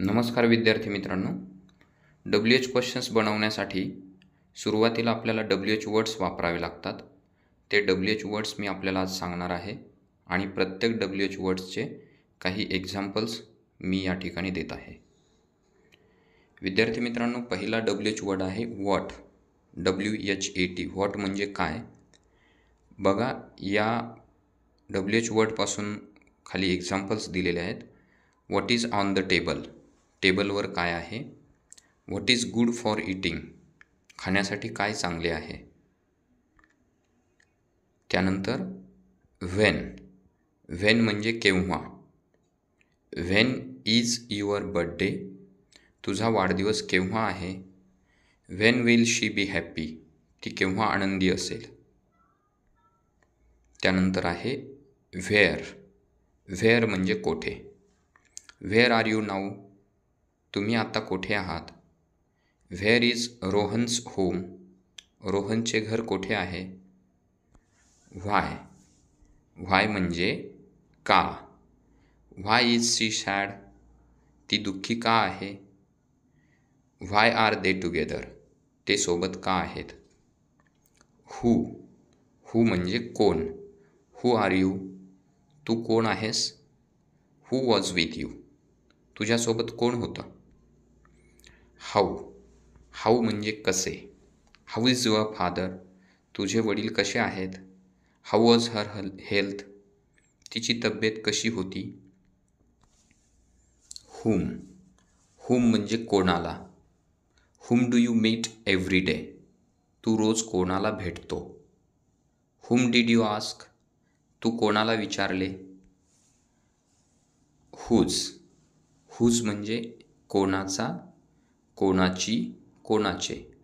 नमस्कार विद्यार्थी मित्रांनो, WH क्वेश्चन्स बनवण्यासाठी सुरुवातीला आपल्याला WH वर्ड्स वापरावे लागतात. ते WH वर्ड्स मी आपल्याला आज सांगणार आहे आणि प्रत्येक WH वर्ड्सचे काही एक्झाम्पल्स मी या ठिकाणी देत आहे. विद्यार्थी मित्रांनो, पहिला WH वर्ड आहे व्हॉट. WHAT. व्हॉट म्हणजे काय? बघा, या WH वर्डपासून खाली एक्झाम्पल्स दिलेले आहेत. What is on the table. टेबलवर काय आहे? What is good for eating. खाण्यासाठी काय चांगले आहे? त्यानंतर व्हेन. व्हेन म्हणजे केव्हा. When is your birthday. तुझा वाढदिवस केव्हा आहे? When will she be happy. ती केव्हा आनंदी असेल? त्यानंतर आहे व्हेअर. व्हेअर म्हणजे कोठे. Where are you now. तुम्ही आता कोठे आहात? Where is Rohan's home. रोहनचे घर कोठे आहे? व्हाय. व्हाय म्हणजे का. Why is she sad. ती दुःखी का आहे? Why are they together. ते सोबत का आहेत? हू. हू म्हणजे कोण. Who are you. तू कोण आहेस? Who was with you. तुझ्यासोबत कोण होतं? हाऊ. हाऊ म्हणजे कसे. How is your father. तुझे वडील कसे आहेत? How was her health. तिची तब्येत कशी होती? हुम. हुम म्हणजे कोणाला. Whom do you meet every day. तू रोज कोणाला भेटतो? Whom did you ask. तू कोणाला विचारले? हुज. हुज म्हणजे कोणाचा, कोणाची, कोणाचे.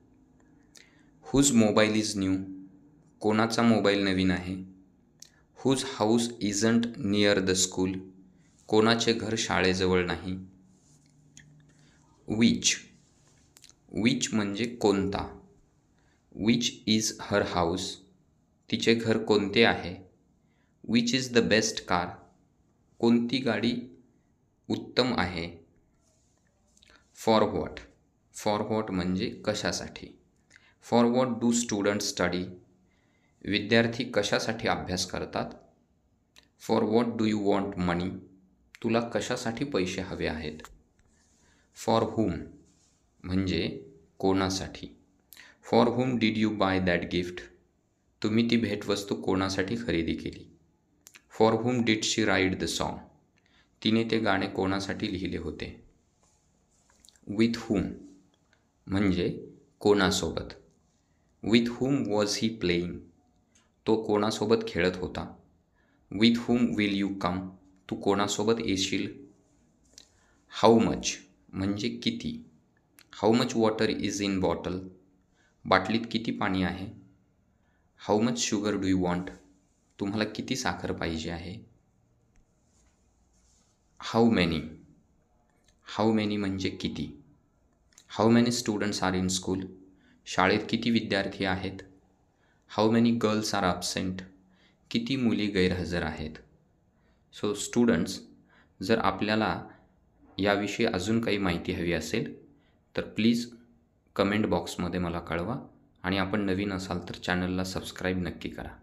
Whose mobile is new. कोणाचा मोबाईल नवीन आहे? Whose house isn't near the school. कोणाचे घर शाळेजवळ नाही? विच. विच म्हणजे कोणता. Which is her house. तिचे घर कोणते आहे? Which is the best car. कोणती गाडी उत्तम आहे? For what. फॉर व्हॉट म्हणजे कशासाठी. For what do student study. विद्यार्थी कशासाठी अभ्यास करतात? For what do you want money. तुला कशासाठी पैसे हवे आहेत? फॉर हुम म्हणजे कोणासाठी. For whom did you buy that gift. तुम्ही ती भेटवस्तू कोणासाठी खरेदी केली? For whom did she write the song. तिने ते गाणे कोणासाठी लिहिले होते? विथ हुम म्हणजे कोणासोबत. With whom was he playing. तो कोणासोबत खेळत होता? With whom will you come. तू कोणासोबत येशील? हाऊ मच म्हणजे किती. How much water is in bottle. बाटलीत किती पाणी आहे? How much sugar do you want. तुम्हाला किती साखर पाहिजे आहे? How many. हाऊ मेनी म्हणजे किती. How many students are in school. शाळेत किती विद्यार्थी आहेत? How many girls are absent. किती मुली गैरहजर आहेत? सो स्टुडंट्स, जर आपल्याला याविषयी अजून काही माहिती हवी असेल तर प्लीज कमेंट बॉक्समध्ये मला कळवा आणि आपण नवीन असाल तर चॅनलला सबस्क्राईब नक्की करा.